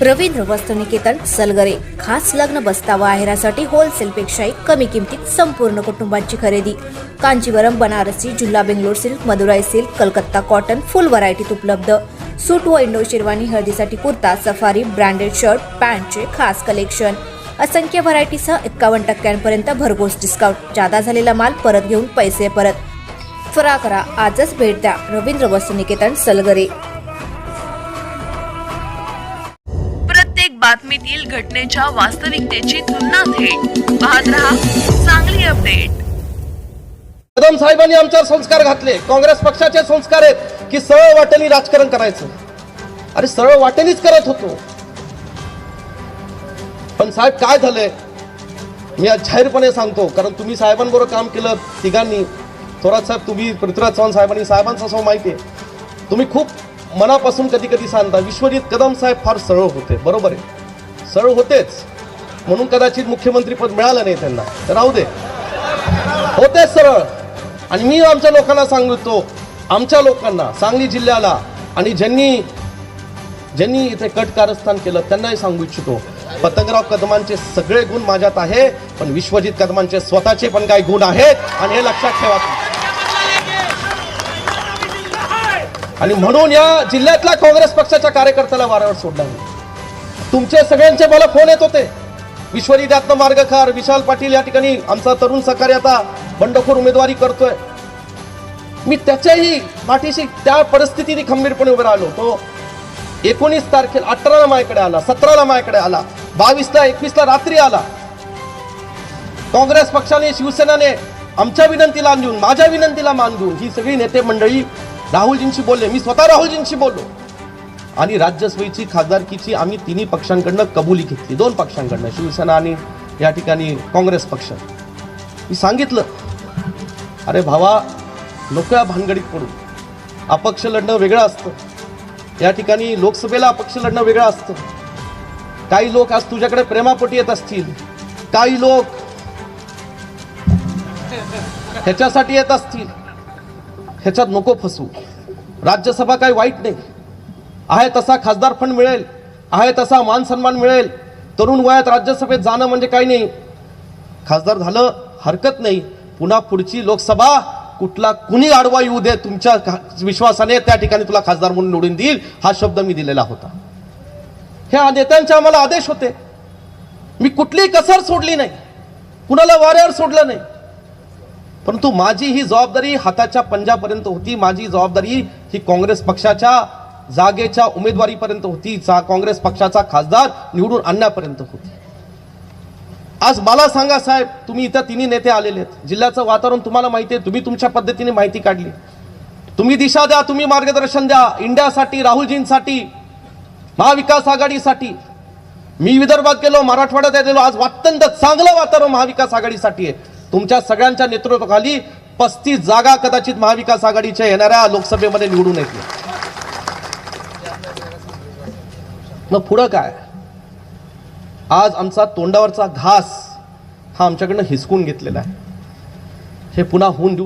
रवींद्र वस्तुनिकेतन सलगरे खास लग्न बस्तावा आहेरासाठी होलसेलपेक्षाही कमी किमतीत संपूर्ण कुटुंबाची खरेदी। कांजीवरम, बनारसी, जुल्ला Bangalore silk, Madurai silk, Calcutta cotton full व्हरायटीत उपलब्ध। सूट व इंडो शेरवानी, हळदीसाठी कुर्ता, सफारी, ब्रँडेड शर्ट, पॅन्टचे खास कलेक्शन, असंख्य व्हरायटीसह 51% भरघोस डिस्काउंट। जादा झालेला माल परत घेऊन पैसे परत। त्वरा करा, आजच भेट द्या रवींद्र वस्तुनिकेतन सलगरे। प्रत्येक बातमीतील घटनेच्या वास्तविकतेची तुलना थेट पाहत रहा चांगली अपडेट। कदम साहेबांनी आमच्यावर संस्कार घातले, काँग्रेस पक्षाचे संस्कार आहेत की सरळ वाटेने राजकारण करायचं। अरे सरळ वाटेनेच करत होतो, पण साहेब काय झालंय मी आज जाहीरपणे सांगतो, कारण तुम्ही साहेबांबरोबर काम केलं तिघांनी, थोरात साहेब, तुम्ही, पृथ्वीराज चव्हाण साहेबांनी, साहेबांचा सर्व माहिती आहे, तुम्ही खूप मनापासून कधी कधी सांगता। विश्वजित कदम साहेब फार सरळ होते, बरोबर आहे, सरळ होतेच, म्हणून कदाचित मुख्यमंत्री पद मिळालं नाही त्यांना, तर राहू दे, होते सरळ। आणि मी आमच्या लोकांना सांगतो, आमच्या लोकांना, सांगली जिल्ह्याला, आणि ज्यांनी इथे कट कारस्थान केलं त्यांनाही सांगू इच्छितो, पतंगराव कदमांचे सगळे गुण माझ्यात आहे, पण विश्वजित कदमांचे स्वतःचे पण काही गुण आहेत, आणि हे लक्षात ठेवा। आणि म्हणून या जिल्ह्यातल्या काँग्रेस पक्षाच्या कार्यकर्त्याला वाऱ्यावर सोडला नाही। तुमचे सगळ्यांचे मला फोन येत होते, विश्वजित यात्न मार्गखार, विशाल पाटील या ठिकाणी आमचा तरुण सहकारी आता बंडखोर उमेदवारी करतोय, मी त्याच्याही पाठीशी त्या परिस्थितीने खंबीरपणे उभे राहिलो। तो 19 तारखेला 18ला माझ्याकडे आला, 17ला माझ्याकडे आला, 22ला 21ला रात्री आला। काँग्रेस पक्षाने, शिवसेनाने आमच्या विनंतीला मान देऊन, माझ्या विनंतीला मान देऊन ही सगळी नेते मंडळी राहुलजींशी बोलले, मी स्वतः राहुलजींशी बोललो, आणि राज्यसभेची खासदारकीची आम्ही तिन्ही पक्षांकडनं कबुली घेतली, 2 पक्षांकडनं, शिवसेना आणि या ठिकाणी काँग्रेस पक्ष। मी सांगितलं, अरे भावा, नको या भानगडीत पडू, अपक्ष लढणं वेगळं असतं, या ठिकाणी लोकसभेला अपक्ष लढणं वेगळं असतं। काही लोक आज तुझ्याकडे प्रेमापोटी येत असतील, काही लोक ह्याच्यासाठी येत असतील, ह्याच्यात नको फसू। राज्यसभा काही वाईट नाही आहे, तसा खासदार फंड मिळेल, आहे तसा मान सन्मान मिळेल, तरुण वयात राज्यसभेत जाणं म्हणजे काही नाही, खासदार झालं हरकत नाही, पुन्हा पुढची लोकसभा कुठला कुणी आडवा येऊ दे, तुमच्या विश्वासाने त्या ठिकाणी तुला खासदार म्हणून निवडून देईल, हा शब्द मी दिलेला होता। ह्या नेत्यांचे आम्हाला आदेश होते, मी कुठलीही कसर सोडली नाही, कुणाला वाऱ्यावर सोडलं नाही, परंतु माझी ही जबाबदारी हाताच्या पंजापर्यंत होती, माझी जबाबदारी ही काँग्रेस पक्षाच्या जागेच्या उमेदवारीपर्यंत होती, काँग्रेस पक्षाचा खासदार निवडून आणण्यापर्यंत होती। आज मला सांगा साहेब, तुम्ही इथं तिन्ही नेते आलेले आहेत, जिल्ह्याचं वातावरण तुम्हाला माहिती आहे, तुम्ही तुमच्या पद्धतीने माहिती काढली, तुम्ही दिशा द्या, तुम्ही मार्गदर्शन द्या, इंडियासाठी, राहुलजींसाठी, महाविकास आघाडीसाठी। मी विदर्भात गेलो, मराठवाड्यात गेलो, आज अत्यंत चांगलं वातावरण महाविकास आघाडीसाठी आहे। तुमच्या सगळ्यांच्या नेतृत्वाखाली 35 जागा कदाचित महाविकास आघाडीच्या येणाऱ्या लोकसभेमध्ये निवडून येतील। मग पुढं काय? आज आमचा तोंडावरचा घास हा आमच्याकडनं हिसकून घेतलेला आहे, हे पुन्हा होऊन देऊ